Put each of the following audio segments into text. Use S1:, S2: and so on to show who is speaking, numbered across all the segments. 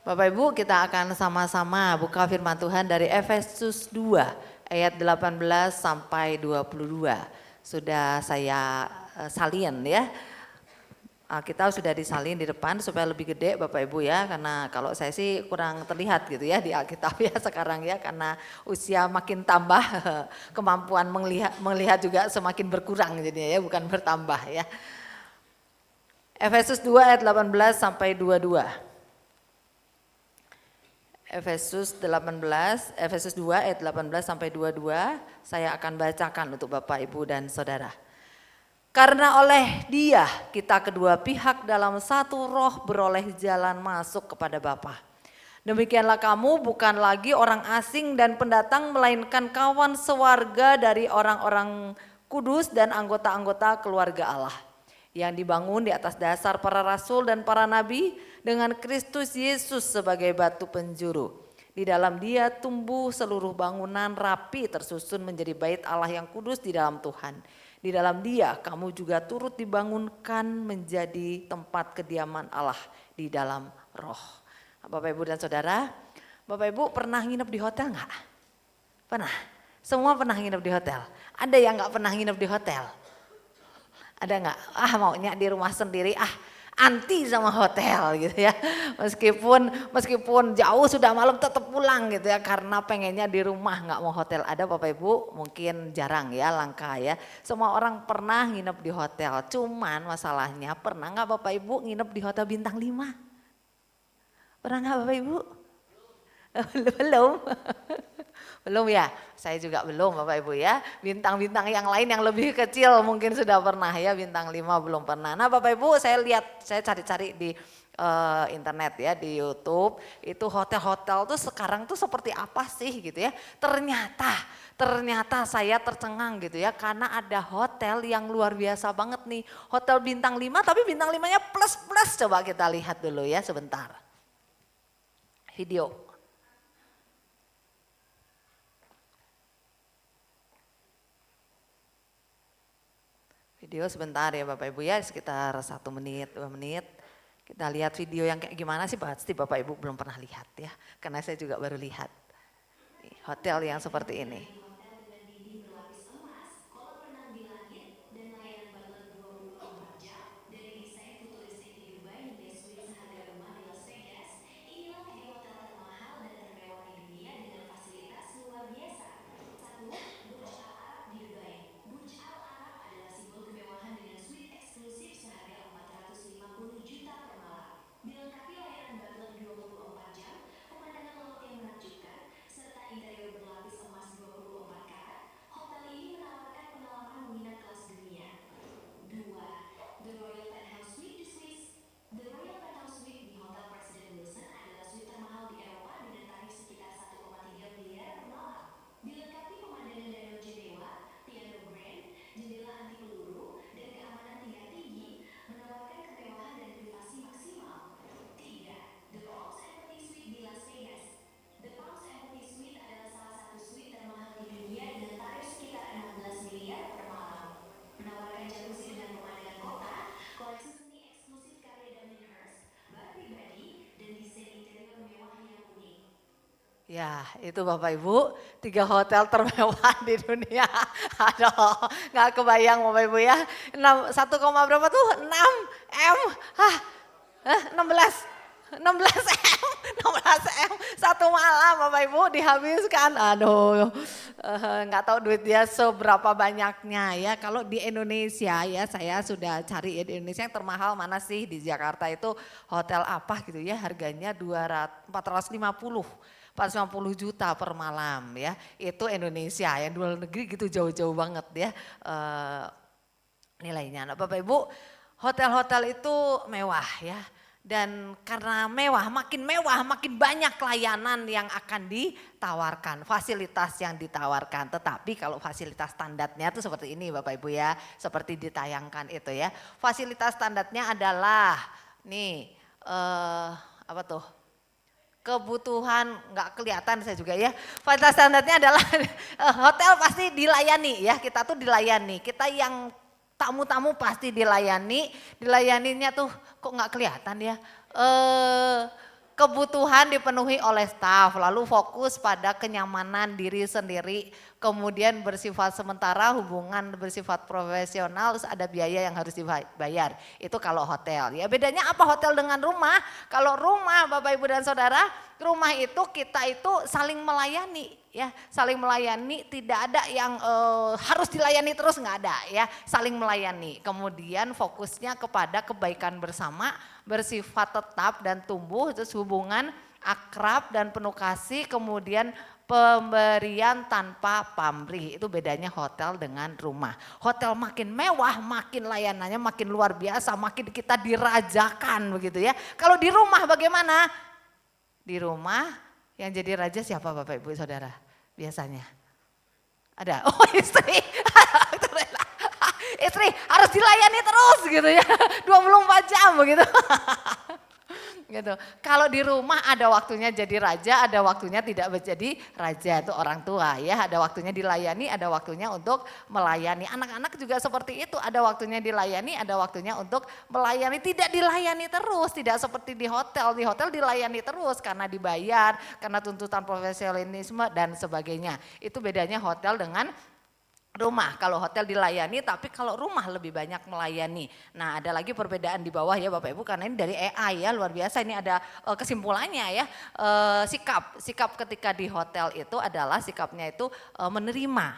S1: Bapak Ibu, kita akan sama-sama buka firman Tuhan dari Efesus 2 ayat 18 sampai 22. Sudah saya salin ya. Kita sudah disalin di depan supaya lebih gede Bapak Ibu ya, karena kalau saya sih kurang terlihat gitu ya di Alkitab ya sekarang ya, karena usia makin tambah kemampuan melihat juga semakin berkurang jadinya ya, bukan bertambah ya. Efesus 2 ayat 18 sampai 22. Efesus 2 ayat 18 sampai 22 saya akan bacakan untuk Bapak Ibu dan Saudara. Karena oleh Dia kita kedua pihak dalam satu roh beroleh jalan masuk kepada Bapa. Demikianlah kamu bukan lagi orang asing dan pendatang, melainkan kawan sewarga dari orang-orang kudus dan anggota-anggota keluarga Allah, yang dibangun di atas dasar para rasul dan para nabi, dengan Kristus Yesus sebagai batu penjuru. Di dalam Dia tumbuh seluruh bangunan rapi tersusun menjadi bait Allah yang kudus di dalam Tuhan. Di dalam Dia kamu juga turut dibangunkan menjadi tempat kediaman Allah di dalam roh. Bapak Ibu dan Saudara, Bapak Ibu pernah nginep di hotel enggak? Pernah? Semua pernah nginep di hotel? Ada yang enggak pernah nginep di hotel? Ada enggak? Maunya di rumah sendiri, anti sama hotel gitu ya. Meskipun jauh sudah malam tetap pulang gitu ya, karena pengennya di rumah, nggak mau hotel. Ada Bapak Ibu? Mungkin jarang ya, langka ya. Semua orang pernah nginep di hotel. Cuman masalahnya, pernah nggak Bapak Ibu nginep di hotel bintang 5? Pernah nggak Bapak Ibu? Belum. Belum ya, saya juga belum Bapak Ibu ya. Bintang-bintang yang lain yang lebih kecil mungkin sudah pernah ya, bintang 5 belum pernah. Nah Bapak Ibu, saya cari-cari di internet ya, di YouTube, itu hotel-hotel tuh sekarang tuh seperti apa sih gitu ya. Ternyata saya tercengang gitu ya, karena ada hotel yang luar biasa banget nih. Hotel bintang 5 tapi bintang 5-nya plus-plus, coba kita lihat dulu ya sebentar. Video. Video sebentar ya Bapak Ibu ya, sekitar 1 menit, 2 menit. Kita lihat video yang kayak gimana sih, pasti Bapak Ibu belum pernah lihat ya. Karena saya juga baru lihat hotel yang seperti ini. Ya itu Bapak Ibu, 3 hotel termewah di dunia. Aduh gak kebayang Bapak Ibu ya, 1, berapa tuh 6 M, 16 M, 1 malam Bapak Ibu dihabiskan. Aduh gak tahu duit dia seberapa banyaknya ya. Kalau di Indonesia ya, saya sudah cari ya, di Indonesia yang termahal mana sih, di Jakarta itu hotel apa gitu ya, harganya 450 juta per malam ya. Itu Indonesia, yang di luar negeri gitu jauh-jauh banget ya nilainya. Nah Bapak Ibu, hotel-hotel itu mewah ya. Dan karena makin mewah, makin banyak layanan yang akan ditawarkan, fasilitas yang ditawarkan. Tetapi kalau fasilitas standarnya itu seperti ini Bapak Ibu ya, seperti ditayangkan itu ya. Fasilitas standarnya adalah nih apa tuh? Kebutuhan, nggak kelihatan saya juga ya. Fasilitas standarnya adalah hotel pasti dilayani ya, kita tuh dilayani. Kita yang tamu-tamu pasti dilayani, dilayaninya tuh kok nggak kelihatan ya. Kebutuhan kebutuhan dipenuhi oleh staf, lalu fokus pada kenyamanan diri sendiri, kemudian bersifat sementara, hubungan bersifat profesional, terus ada biaya yang harus dibayar. Itu kalau hotel. Ya bedanya apa hotel dengan rumah? Kalau rumah Bapak Ibu dan Saudara, rumah itu kita itu saling melayani ya, saling melayani, tidak ada yang harus dilayani terus, nggak ada ya, saling melayani. Kemudian fokusnya kepada kebaikan bersama, bersifat tetap dan tumbuh, terus hubungan akrab dan penuh kasih, kemudian pemberian tanpa pamrih. Itu bedanya hotel dengan rumah. Hotel makin mewah, makin layanannya makin luar biasa, makin kita dirajakan begitu ya. Kalau di rumah bagaimana? Di rumah yang jadi raja siapa Bapak Ibu Saudara biasanya? Ada, oh istri. Istri harus dilayani terus gitu ya, 24 jam begitu. Gitu. Kalau di rumah ada waktunya jadi raja, ada waktunya tidak menjadi raja, itu orang tua ya. Ada waktunya dilayani, ada waktunya untuk melayani. Anak-anak juga seperti itu, ada waktunya dilayani, ada waktunya untuk melayani. Tidak dilayani terus, tidak seperti di hotel. Di hotel dilayani terus karena dibayar, karena tuntutan profesionalisme dan sebagainya. Itu bedanya hotel dengan rumah. Kalau hotel dilayani, tapi kalau rumah lebih banyak melayani. Nah, ada lagi perbedaan di bawah ya Bapak Ibu, karena ini dari AI ya, luar biasa. Ini ada kesimpulannya ya. Sikap ketika di hotel itu adalah sikapnya itu menerima.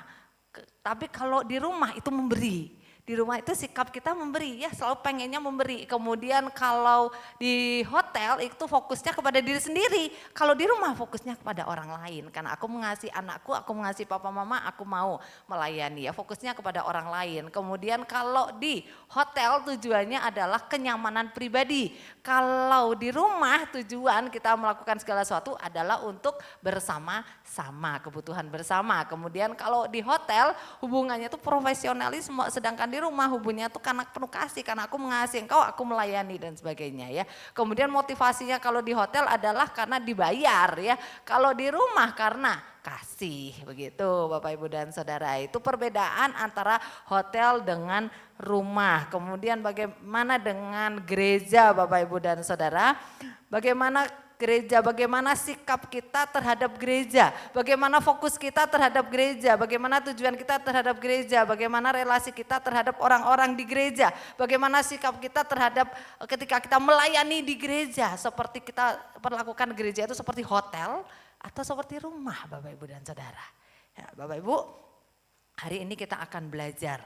S1: Tapi kalau di rumah itu memberi. Di rumah itu sikap kita memberi ya, selalu pengennya memberi. Kemudian kalau di hotel itu fokusnya kepada diri sendiri. Kalau di rumah fokusnya kepada orang lain. Karena aku mengasihi anakku, aku mengasihi papa mama, aku mau melayani ya. Fokusnya kepada orang lain. Kemudian kalau di hotel tujuannya adalah kenyamanan pribadi. Kalau di rumah tujuan kita melakukan segala sesuatu adalah untuk bersama-sama, kebutuhan bersama. Kemudian kalau di hotel hubungannya itu profesionalisme, sedangkan di rumah hubungannya itu karena penuh kasih, karena aku mengasihi engkau, aku melayani dan sebagainya ya. Kemudian motivasinya kalau di hotel adalah karena dibayar ya. Kalau di rumah karena kasih, begitu Bapak Ibu dan Saudara. Itu perbedaan antara hotel dengan rumah. Kemudian bagaimana dengan gereja Bapak Ibu dan Saudara? Bagaimana gereja, bagaimana sikap kita terhadap gereja, bagaimana fokus kita terhadap gereja, bagaimana tujuan kita terhadap gereja, bagaimana relasi kita terhadap orang-orang di gereja, bagaimana sikap kita terhadap ketika kita melayani di gereja, seperti kita perlakukan gereja itu seperti hotel atau seperti rumah Bapak Ibu dan Saudara. Ya, Bapak Ibu, hari ini kita akan belajar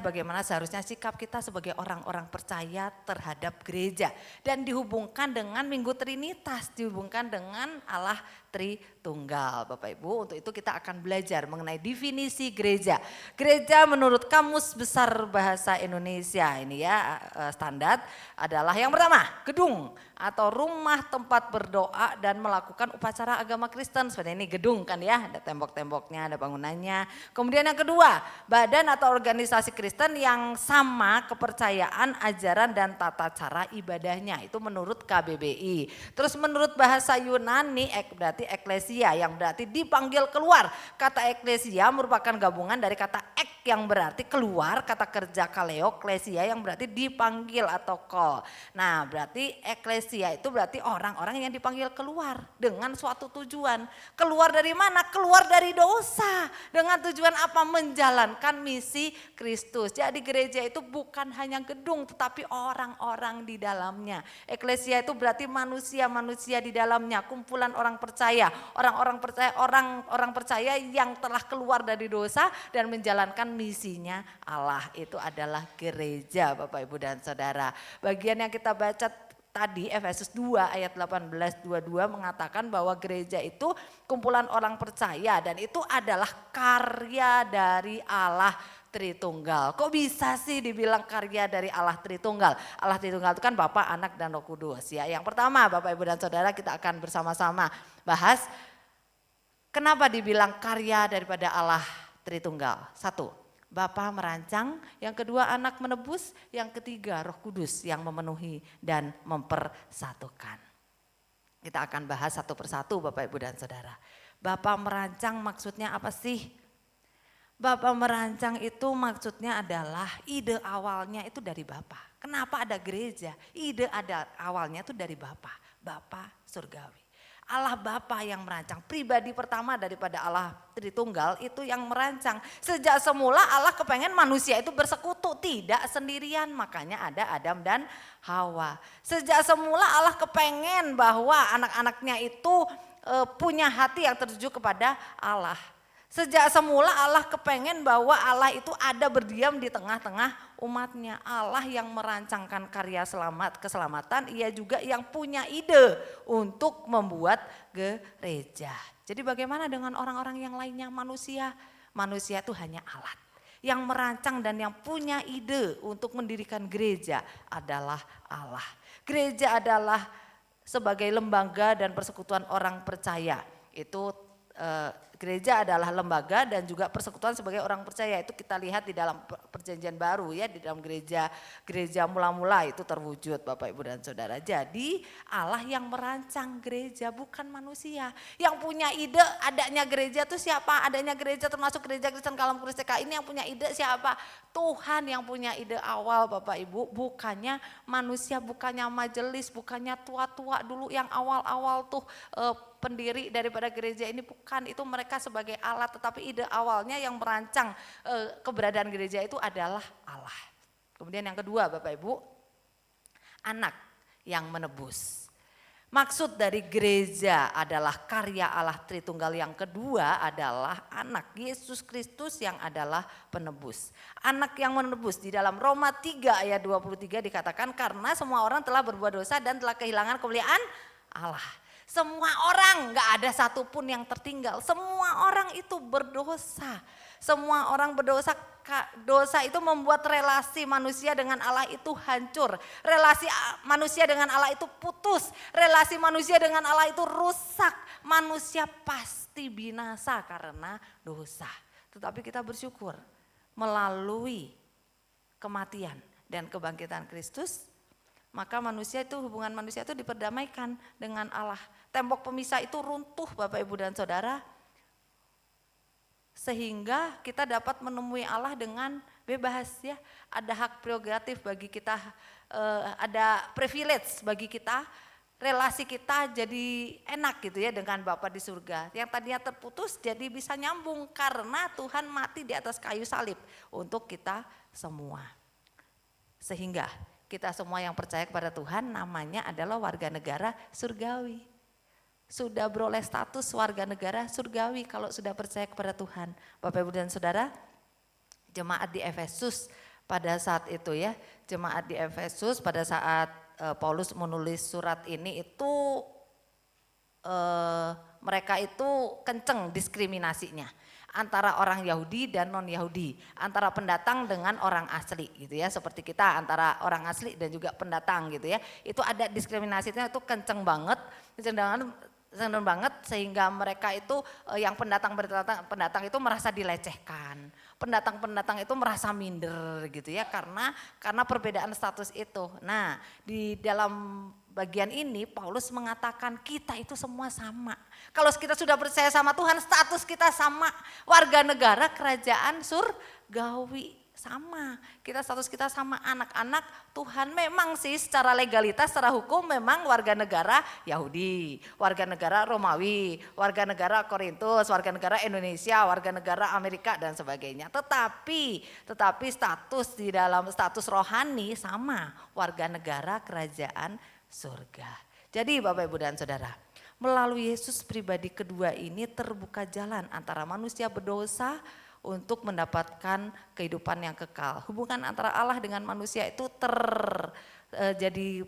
S1: bagaimana seharusnya sikap kita sebagai orang-orang percaya terhadap gereja. Dan dihubungkan dengan Minggu Trinitas, dihubungkan dengan Allah Tritunggal. Bapak Ibu, untuk itu kita akan belajar mengenai definisi gereja. Gereja menurut Kamus Besar Bahasa Indonesia ini ya, standar adalah yang pertama, gedung atau rumah tempat berdoa dan melakukan upacara agama Kristen. Seperti ini gedung kan ya, ada tembok-temboknya, ada bangunannya. Kemudian yang kedua, badan atau organisasi Kristen yang sama kepercayaan, ajaran dan tata cara ibadahnya. Itu menurut KBBI. Terus menurut bahasa Yunani berarti eklesia, yang berarti dipanggil keluar. Kata eklesia merupakan gabungan dari kata ek yang berarti keluar, kata kerja kaleo, klesia yang berarti dipanggil atau call. Nah, berarti eklesia itu berarti orang-orang yang dipanggil keluar dengan suatu tujuan. Keluar dari mana? Keluar dari dosa. Dengan tujuan apa? Menjalankan misi Kristus. Jadi gereja itu bukan hanya gedung tetapi orang-orang di dalamnya. Eklesia itu berarti manusia-manusia di dalamnya, kumpulan orang percaya, orang-orang percaya yang telah keluar dari dosa dan menjalankan misinya Allah. Itu adalah gereja Bapak Ibu dan Saudara. Bagian yang kita baca tadi Efesus 2 ayat 18-22 mengatakan bahwa gereja itu kumpulan orang percaya dan itu adalah karya dari Allah Tritunggal. Kok bisa sih dibilang karya dari Allah Tritunggal? Allah Tritunggal itu kan Bapa, Anak dan Roh Kudus ya. Yang pertama Bapak Ibu dan Saudara, kita akan bersama-sama bahas kenapa dibilang karya daripada Allah Tritunggal. Satu, Bapa merancang, yang kedua Anak menebus, yang ketiga Roh Kudus yang memenuhi dan mempersatukan. Kita akan bahas satu persatu Bapak Ibu dan Saudara. Bapa merancang maksudnya apa sih? Bapa merancang itu maksudnya adalah ide awalnya itu dari Bapa. Kenapa ada gereja? Ide awalnya itu dari Bapa. Bapa surgawi. Allah Bapa yang merancang, pribadi pertama daripada Allah Tritunggal itu yang merancang. Sejak semula Allah kepengen manusia itu bersekutu, tidak sendirian, makanya ada Adam dan Hawa. Sejak semula Allah kepengen bahwa anak-anaknya itu punya hati yang tertuju kepada Allah. Sejak semula Allah kepengen bahwa Allah itu ada berdiam di tengah-tengah umatnya. Allah yang merancangkan karya keselamatan, ia juga yang punya ide untuk membuat gereja. Jadi bagaimana dengan orang-orang yang lainnya manusia? Manusia itu hanya alat. Yang merancang dan yang punya ide untuk mendirikan gereja adalah Allah. Gereja adalah sebagai lembaga dan persekutuan orang percaya. Itu gereja adalah lembaga dan juga persekutuan sebagai orang percaya. Itu kita lihat di dalam perjanjian baru ya, di dalam gereja mula-mula itu terwujud Bapak Ibu dan Saudara. Jadi Allah yang merancang gereja bukan manusia. Yang punya ide adanya gereja itu siapa? Adanya gereja termasuk gereja Kristen Kalam Kristeka ini yang punya ide siapa? Tuhan yang punya ide awal Bapak Ibu, bukannya manusia, bukannya majelis, bukannya tua-tua dulu yang awal-awal tuh pendiri daripada gereja ini, bukan, itu mereka sebagai alat, tetapi ide awalnya yang merancang keberadaan gereja itu adalah Allah. Kemudian yang kedua Bapak Ibu, anak yang menebus. Maksud dari gereja adalah karya Allah Tritunggal, yang kedua adalah anak Yesus Kristus yang adalah penebus. Anak yang menebus di dalam Roma 3 ayat 23 dikatakan karena semua orang telah berbuat dosa dan telah kehilangan kemuliaan Allah. Semua orang, gak ada satupun yang tertinggal. Semua orang itu berdosa. Semua orang berdosa. Dosa itu membuat relasi manusia dengan Allah itu hancur. Relasi manusia dengan Allah itu putus. Relasi manusia dengan Allah itu rusak. Manusia pasti binasa karena dosa. Tetapi kita bersyukur melalui kematian dan kebangkitan Kristus, maka manusia itu, hubungan manusia itu diperdamaikan dengan Allah. Tembok pemisah itu runtuh Bapak Ibu dan Saudara. Sehingga kita dapat menemui Allah dengan bebas ya. Ada hak prerogatif bagi kita, ada privilege bagi kita. Relasi kita jadi enak gitu ya dengan Bapa di surga. Yang tadinya terputus jadi bisa nyambung karena Tuhan mati di atas kayu salib untuk kita semua. Sehingga kita semua yang percaya kepada Tuhan namanya adalah warga negara surgawi. Sudah beroleh status warga negara surgawi kalau sudah percaya kepada Tuhan. Bapak Ibu dan Saudara, jemaat di Efesus pada saat itu ya, jemaat di Efesus pada saat Paulus menulis surat ini itu mereka itu kenceng diskriminasinya. Antara orang Yahudi dan non-Yahudi, antara pendatang dengan orang asli gitu ya, seperti kita antara orang asli dan juga pendatang gitu ya, itu ada diskriminasinya itu kenceng banget sehingga mereka itu yang pendatang itu merasa dilecehkan, pendatang itu merasa minder gitu ya karena perbedaan status itu. Nah di dalam bagian ini Paulus mengatakan kita itu semua sama. Kalau kita sudah percaya sama Tuhan, status kita sama, warga negara kerajaan surgawi sama. Status kita sama, anak-anak Tuhan. Memang sih secara legalitas, secara hukum memang warga negara Yahudi, warga negara Romawi, warga negara Korintus, warga negara Indonesia, warga negara Amerika dan sebagainya. Tetapi status di dalam status rohani sama, warga negara kerajaan surga. Jadi Bapak Ibu dan Saudara, melalui Yesus pribadi kedua ini terbuka jalan antara manusia berdosa untuk mendapatkan kehidupan yang kekal. Hubungan antara Allah dengan manusia itu jadi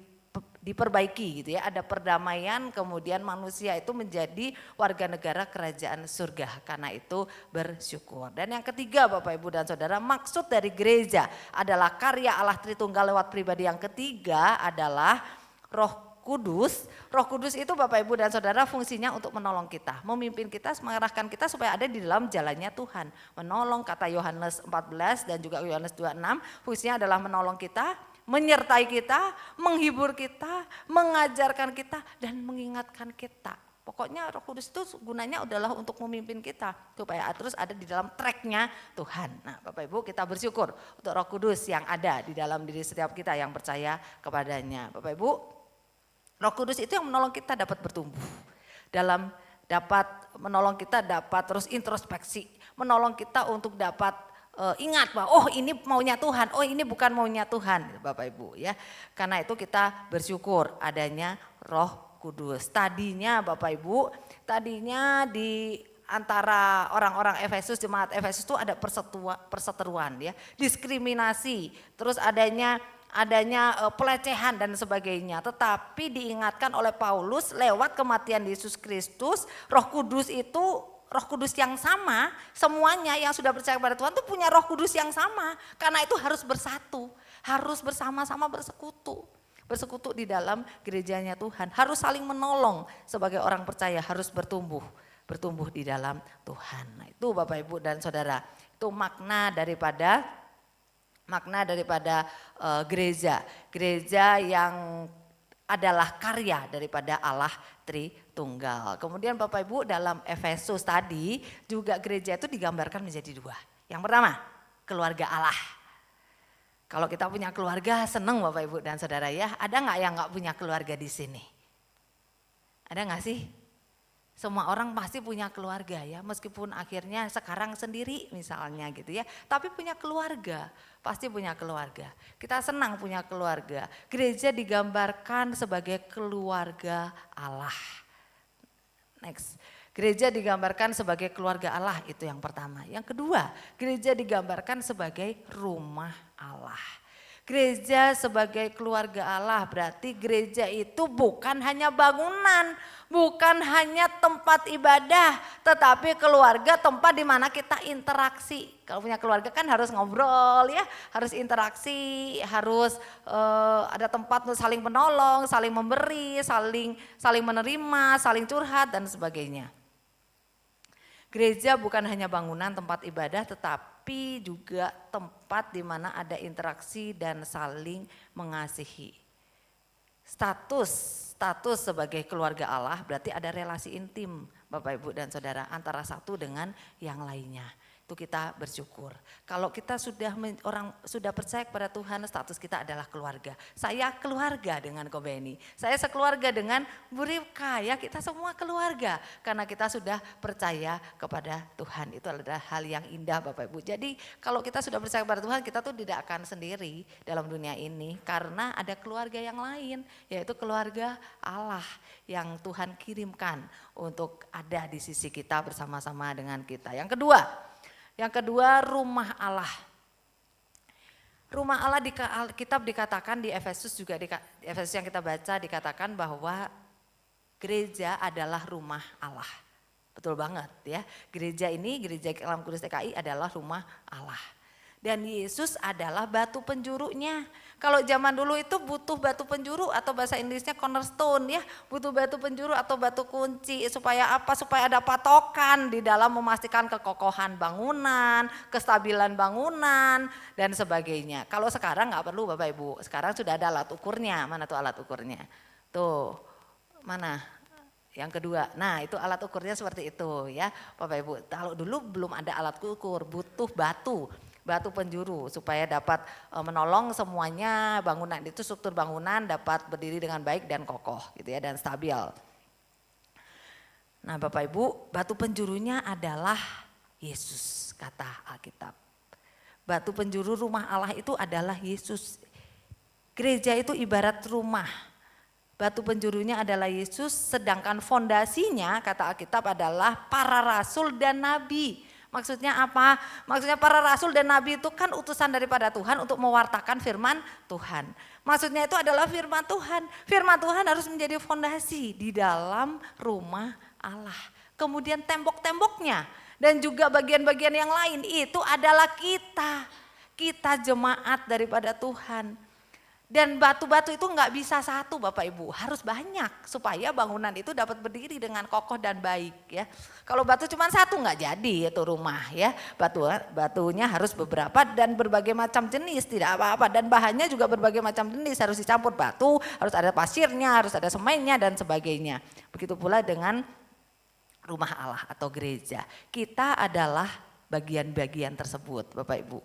S1: diperbaiki gitu ya. Ada perdamaian, kemudian manusia itu menjadi warga negara kerajaan surga. Karena itu bersyukur. Dan yang ketiga Bapak Ibu dan Saudara, maksud dari gereja adalah karya Allah Tritunggal lewat pribadi yang ketiga adalah Roh Kudus. Roh Kudus itu Bapak Ibu dan Saudara fungsinya untuk menolong kita, memimpin kita, mengarahkan kita supaya ada di dalam jalannya Tuhan. Menolong, kata Yohanes 14 dan juga Yohanes 26, fungsinya adalah menolong kita, menyertai kita, menghibur kita, mengajarkan kita dan mengingatkan kita. Pokoknya Roh Kudus itu gunanya adalah untuk memimpin kita supaya terus ada di dalam tracknya Tuhan. Nah Bapak Ibu, kita bersyukur untuk Roh Kudus yang ada di dalam diri setiap kita yang percaya kepadanya. Bapak Ibu, Roh Kudus itu yang menolong kita dapat bertumbuh. Dapat menolong kita dapat terus introspeksi, menolong kita untuk dapat ingat bahwa oh ini maunya Tuhan, oh ini bukan maunya Tuhan, Bapak Ibu ya. Karena itu kita bersyukur adanya Roh Kudus. Tadinya Bapak Ibu, tadinya di antara orang-orang Efesus, jemaat Efesus itu ada perseteruan ya, diskriminasi, terus adanya pelecehan dan sebagainya. Tetapi diingatkan oleh Paulus lewat kematian Yesus Kristus, Roh Kudus itu Roh Kudus yang sama, semuanya yang sudah percaya kepada Tuhan itu punya Roh Kudus yang sama. Karena itu harus bersatu, harus bersama-sama bersekutu di dalam gerejanya Tuhan, harus saling menolong sebagai orang percaya, harus bertumbuh di dalam Tuhan. Nah, itu Bapak Ibu dan Saudara, itu makna daripada gereja yang adalah karya daripada Allah Tritunggal. Kemudian Bapak Ibu dalam Efesus tadi juga gereja itu digambarkan menjadi dua. Yang pertama, keluarga Allah. Kalau kita punya keluarga seneng Bapak Ibu dan Saudara ya. Ada nggak yang nggak punya keluarga di sini? Ada nggak sih? Semua orang pasti punya keluarga ya, meskipun akhirnya sekarang sendiri misalnya gitu ya. Tapi punya keluarga, pasti punya keluarga. Kita senang punya keluarga. Gereja digambarkan sebagai keluarga Allah. Next, gereja digambarkan sebagai keluarga Allah, itu yang pertama. Yang kedua, gereja digambarkan sebagai rumah Allah. Gereja sebagai keluarga Allah berarti gereja itu bukan hanya bangunan, bukan hanya tempat ibadah, tetapi keluarga tempat di mana kita interaksi. Kalau punya keluarga kan harus ngobrol ya, harus interaksi, harus ada tempat untuk saling menolong, saling memberi, saling menerima, saling curhat dan sebagainya. Gereja bukan hanya bangunan tempat ibadah, tetapi juga tempat di mana ada interaksi dan saling mengasihi. Status sebagai keluarga Allah berarti ada relasi intim Bapak Ibu dan Saudara antara satu dengan yang lainnya. Itu kita bersyukur. Kalau kita sudah percaya kepada Tuhan, status kita adalah keluarga. Saya keluarga dengan Kobeni, saya sekeluarga dengan Bu Ripka ya, kita semua keluarga karena kita sudah percaya kepada Tuhan. Itu adalah hal yang indah Bapak Ibu. Jadi kalau kita sudah percaya kepada Tuhan, kita tuh tidak akan sendiri dalam dunia ini karena ada keluarga yang lain, yaitu keluarga Allah yang Tuhan kirimkan untuk ada di sisi kita bersama-sama dengan kita. Yang kedua rumah Allah. Rumah Allah di Alkitab dikatakan di Efesus juga Efesus yang kita baca dikatakan bahwa gereja adalah rumah Allah. Betul banget ya. Gereja Alam Kudus TKI adalah rumah Allah. Dan Yesus adalah batu penjurunya. Kalau zaman dulu itu butuh batu penjuru atau bahasa Inggrisnya cornerstone ya. Butuh batu penjuru atau batu kunci supaya apa? Supaya ada patokan di dalam memastikan kekokohan bangunan, kestabilan bangunan dan sebagainya. Kalau sekarang nggak perlu Bapak Ibu. Sekarang sudah ada alat ukurnya. Mana tuh alat ukurnya? Tuh, mana? Yang kedua, nah itu alat ukurnya seperti itu ya Bapak Ibu. Kalau dulu belum ada alat ukur, butuh batu penjuru supaya dapat menolong semuanya bangunan itu, struktur bangunan dapat berdiri dengan baik dan kokoh gitu ya dan stabil. Nah Bapak Ibu, batu penjurunya adalah Yesus kata Alkitab. Batu penjuru rumah Allah itu adalah Yesus. Gereja itu ibarat rumah. Batu penjurunya adalah Yesus, sedangkan fondasinya kata Alkitab adalah para rasul dan nabi. Maksudnya apa? Maksudnya para rasul dan nabi itu kan utusan daripada Tuhan untuk mewartakan firman Tuhan. Maksudnya itu adalah firman Tuhan. Firman Tuhan harus menjadi fondasi di dalam rumah Allah. Kemudian tembok-temboknya dan juga bagian-bagian yang lain itu adalah kita. Kita jemaat daripada Tuhan. Dan batu-batu itu nggak bisa satu Bapak Ibu, harus banyak supaya bangunan itu dapat berdiri dengan kokoh dan baik ya. Kalau batu cuma satu nggak jadi itu rumah ya. Batunya harus beberapa dan berbagai macam jenis, tidak apa-apa, dan bahannya juga berbagai macam jenis, harus dicampur batu, harus ada pasirnya, harus ada semennya dan sebagainya. Begitu pula dengan rumah Allah atau gereja. Kita adalah bagian-bagian tersebut Bapak Ibu.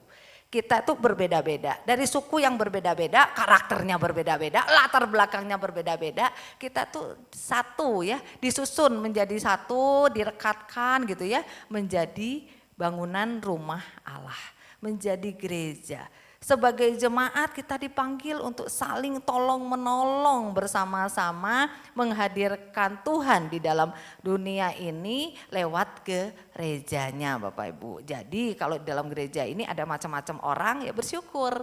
S1: Kita tuh berbeda-beda, dari suku yang berbeda-beda, karakternya berbeda-beda, latar belakangnya berbeda-beda. Kita tuh satu ya, disusun menjadi satu, direkatkan gitu ya, menjadi bangunan rumah Allah, menjadi gereja. Sebagai jemaat kita dipanggil untuk saling tolong menolong bersama-sama menghadirkan Tuhan di dalam dunia ini lewat gerejanya Bapak Ibu. Jadi kalau di dalam gereja ini ada macam-macam orang ya bersyukur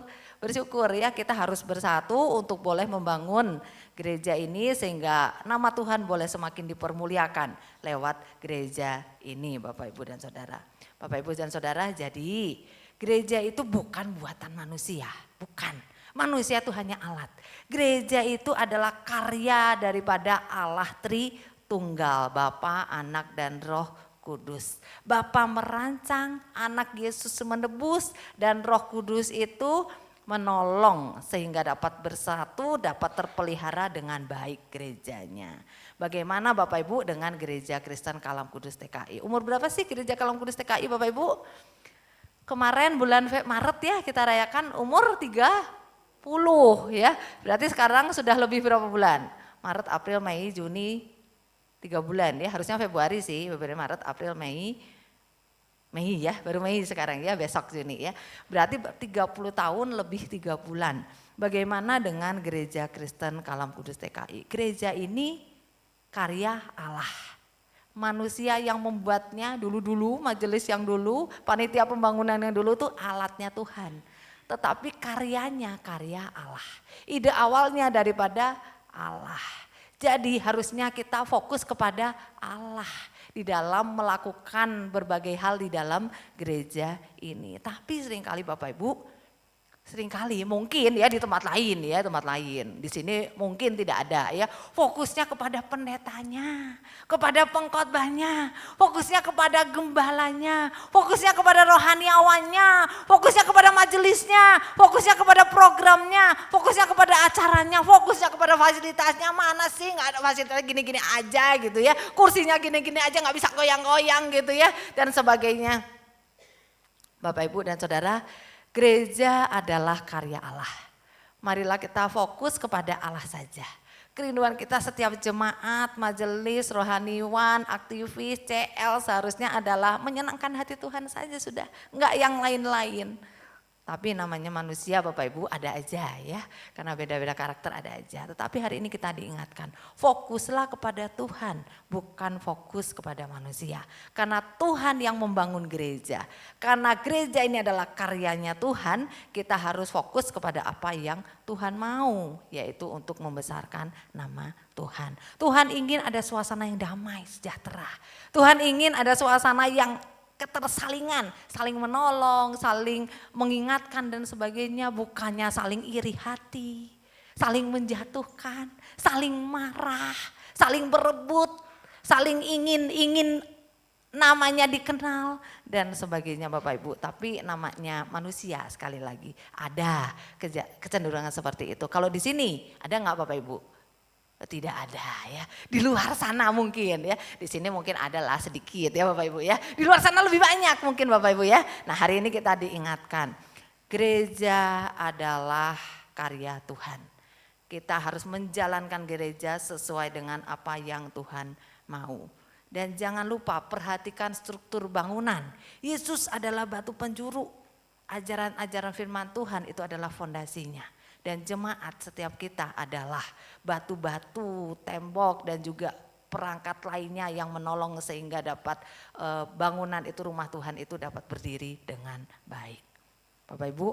S1: ya kita harus bersatu untuk boleh membangun gereja ini sehingga nama Tuhan boleh semakin dipermuliakan lewat gereja ini Bapak Ibu dan Saudara. Bapak Ibu dan Saudara, jadi gereja itu bukan buatan manusia, bukan. Manusia itu hanya alat. Gereja itu adalah karya daripada Allah Tritunggal, Bapa, Anak dan Roh Kudus. Bapa merancang, Anak Yesus menebus dan Roh Kudus itu menolong sehingga dapat bersatu, dapat terpelihara dengan baik gerejanya. Bagaimana Bapak Ibu dengan Gereja Kristen Kalam Kudus TKI? Umur berapa sih Gereja Kalam Kudus TKI Bapak Ibu? Kemarin bulan Maret ya kita rayakan umur 30 ya. Berarti sekarang sudah lebih berapa bulan? Maret, April, Mei, Juni 3 bulan ya. Harusnya Februari sih, Februari, Maret, April, Mei ya, baru Mei sekarang ya, besok Juni ya. Berarti 30 tahun lebih 3 bulan. Bagaimana dengan Gereja Kristen Kalam Kudus TKI? Gereja ini karya Allah. Manusia yang membuatnya dulu-dulu, majelis yang dulu, panitia pembangunan yang dulu tuh alatnya Tuhan. Tetapi karyanya karya Allah. Ide awalnya daripada Allah. Jadi harusnya kita fokus kepada Allah di dalam melakukan berbagai hal di dalam gereja ini. Tapi seringkali Bapak Ibu, seringkali mungkin ya di tempat lain ya, di sini mungkin tidak ada ya, fokusnya kepada pendetanya, kepada pengkhotbahnya, fokusnya kepada gembalanya, fokusnya kepada rohaniawannya, fokusnya kepada majelisnya, fokusnya kepada programnya, fokusnya kepada acaranya, fokusnya kepada fasilitasnya. Mana sih nggak ada fasilitas gini-gini aja gitu ya, kursinya gini-gini aja nggak bisa goyang-goyang gitu ya dan sebagainya. Bapak Ibu dan Saudara, gereja adalah karya Allah. Marilah kita fokus kepada Allah saja. Kerinduan kita setiap jemaat, majelis, rohaniwan, aktivis, CL seharusnya adalah menyenangkan hati Tuhan saja sudah. Enggak yang lain-lain. Tapi namanya manusia Bapak Ibu ada aja ya. Karena beda-beda karakter ada aja. Tetapi hari ini kita diingatkan, fokuslah kepada Tuhan, bukan fokus kepada manusia. Karena Tuhan yang membangun gereja. Karena gereja ini adalah karyanya Tuhan, kita harus fokus kepada apa yang Tuhan mau. Yaitu untuk membesarkan nama Tuhan. Tuhan ingin ada suasana yang damai, sejahtera. Tuhan ingin ada suasana yang ketersalingan, saling menolong, saling mengingatkan dan sebagainya, bukannya saling iri hati, saling menjatuhkan, saling marah, saling berebut, saling ingin namanya dikenal dan sebagainya Bapak Ibu. Tapi namanya manusia sekali lagi ada kecenderungan seperti itu. Kalau di sini ada nggak Bapak Ibu? Tidak ada ya, di luar sana mungkin ya, di sini mungkin adalah sedikit ya Bapak Ibu ya, di luar sana lebih banyak mungkin Bapak Ibu ya. Nah hari ini kita diingatkan, gereja adalah karya Tuhan. Kita harus menjalankan gereja sesuai dengan apa yang Tuhan mau. Dan jangan lupa perhatikan struktur bangunan, Yesus adalah batu penjuru, ajaran-ajaran firman Tuhan itu adalah fondasinya. Dan jemaat setiap kita adalah batu-batu, tembok dan juga perangkat lainnya yang menolong sehingga dapat bangunan itu, rumah Tuhan itu dapat berdiri dengan baik. Bapak Ibu,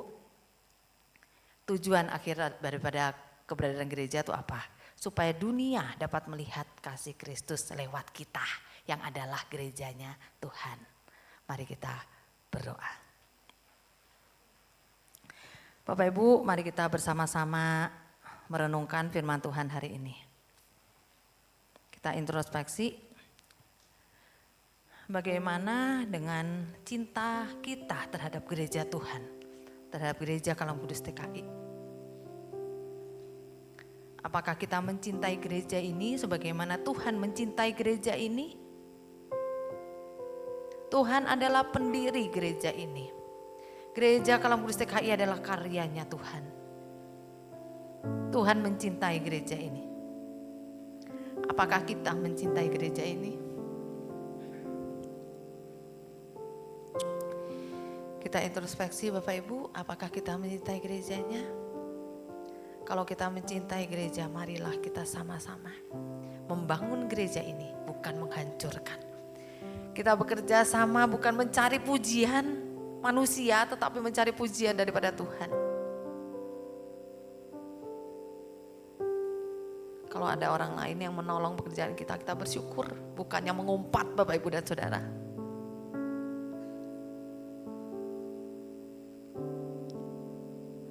S1: tujuan akhir daripada keberadaan gereja itu apa? Supaya dunia dapat melihat kasih Kristus lewat kita yang adalah gerejanya Tuhan. Mari kita berdoa. Bapak Ibu, mari kita bersama-sama merenungkan firman Tuhan hari ini. Kita introspeksi bagaimana dengan cinta kita terhadap gereja Tuhan, terhadap gereja Kalam Kudus TKI. Apakah kita mencintai gereja ini sebagaimana Tuhan mencintai gereja ini? Tuhan adalah pendiri gereja ini. Gereja Kalam Kudus TKI adalah karyanya Tuhan. Tuhan mencintai gereja ini. Apakah kita mencintai gereja ini? Kita introspeksi Bapak Ibu, apakah kita mencintai gerejanya? Kalau kita mencintai gereja, marilah kita sama-sama membangun gereja ini, bukan menghancurkan. Kita bekerja sama bukan mencari pujian manusia, tetapi mencari pujian daripada Tuhan. Kalau ada orang lain yang menolong pekerjaan kita, kita bersyukur, bukannya mengumpat Bapak Ibu dan Saudara.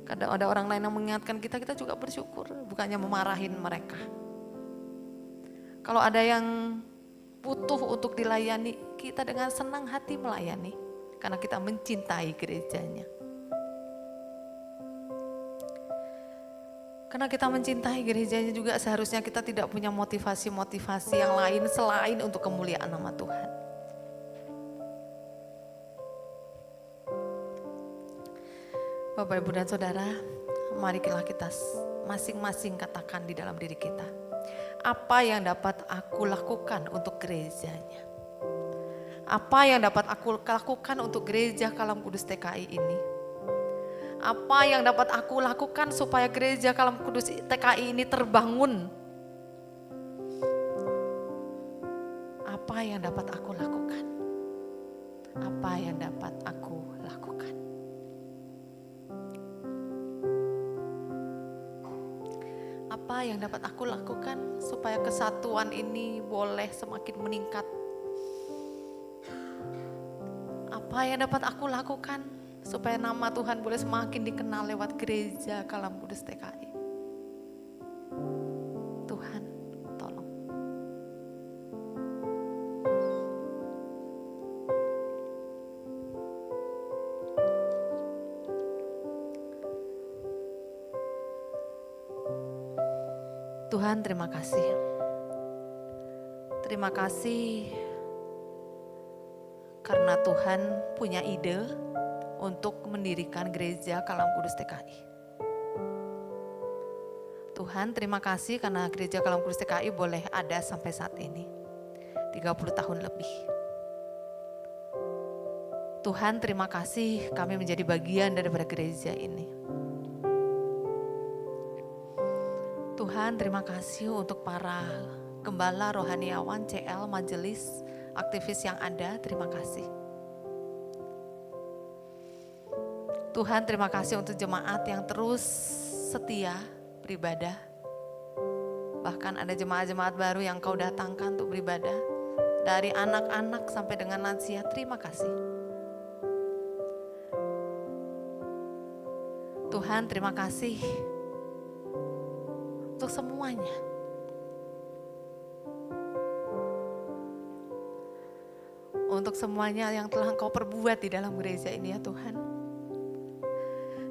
S1: Kadang ada orang lain yang mengingatkan kita, kita juga bersyukur, bukannya memarahin mereka. Kalau ada yang butuh untuk dilayani, kita dengan senang hati melayani, karena kita mencintai gerejanya. Karena kita mencintai gerejanya juga seharusnya kita tidak punya motivasi-motivasi yang lain selain untuk kemuliaan nama Tuhan. Bapak, Ibu, dan Saudara, marilah kita masing-masing katakan di dalam diri kita, apa yang dapat aku lakukan untuk gerejanya? Apa yang dapat aku lakukan untuk gereja Kalam Kudus TKI ini? Apa yang dapat aku lakukan supaya gereja Kalam Kudus TKI ini terbangun? Apa yang dapat aku lakukan? Apa yang dapat aku lakukan? Apa yang dapat aku lakukan supaya kesatuan ini boleh semakin meningkat? Apa yang dapat aku lakukan supaya nama Tuhan boleh semakin dikenal lewat gereja Kalam Kudus TKI? Tuhan, tolong. Tuhan, terima kasih. Terima kasih karena Tuhan punya ide untuk mendirikan gereja Kalam Kudus TKI. Tuhan, terima kasih karena gereja Kalam Kudus TKI boleh ada sampai saat ini, 30 tahun lebih. Tuhan, terima kasih kami menjadi bagian daripada gereja ini. Tuhan, terima kasih untuk para gembala, rohaniawan, CL, majelis, aktivis yang ada, terima kasih. Tuhan, terima kasih untuk jemaat yang terus setia beribadah. Bahkan ada jemaat-jemaat baru yang Kau datangkan untuk beribadah. Dari anak-anak sampai dengan lansia, terima kasih. Tuhan, terima kasih untuk semuanya. Untuk semuanya yang telah Engkau perbuat di dalam gereja ini ya Tuhan.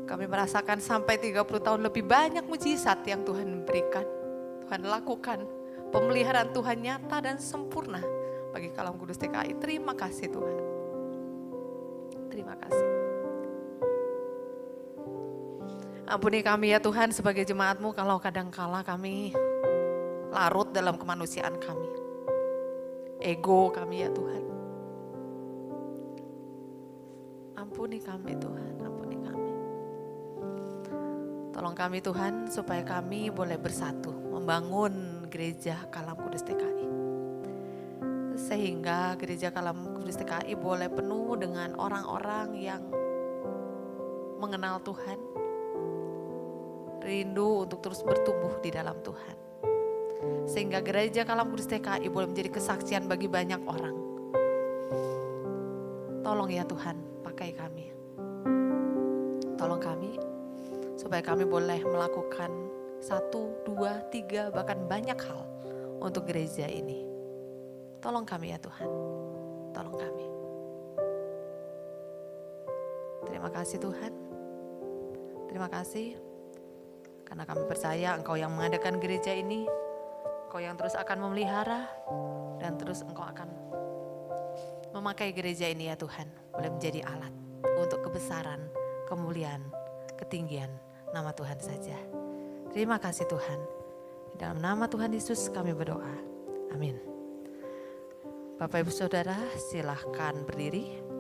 S1: Kami merasakan sampai 30 tahun lebih banyak mujizat yang Tuhan berikan. Tuhan lakukan. Pemeliharaan Tuhan nyata dan sempurna bagi Kalam Kudus TKI. Terima kasih Tuhan. Terima kasih. Ampuni kami ya Tuhan sebagai jemaat-Mu kalau kadangkala kami larut dalam kemanusiaan kami. Ego kami ya Tuhan. Ampuni kami Tuhan, ampuni kami. Tolong kami Tuhan supaya kami boleh bersatu membangun gereja Kalam Kudus TKI. Sehingga gereja Kalam Kudus TKI boleh penuh dengan orang-orang yang mengenal Tuhan. Rindu untuk terus bertumbuh di dalam Tuhan. Sehingga gereja Kalam Kudus TKI boleh menjadi kesaksian bagi banyak orang. Tolong ya Tuhan, pakai kami. Tolong kami supaya kami boleh melakukan 1, 2, 3 bahkan banyak hal untuk gereja ini. Tolong kami ya Tuhan. Tolong kami. Terima kasih Tuhan. Terima kasih. Karena kami percaya Engkau yang mengadakan gereja ini. Engkau yang terus akan memelihara. Dan terus Engkau akan memakai gereja ini ya Tuhan. Boleh menjadi alat untuk kebesaran kemuliaan, ketinggian nama Tuhan saja. Terima kasih Tuhan. Di dalam nama Tuhan Yesus kami berdoa. Amin. Bapak Ibu Saudara silahkan berdiri.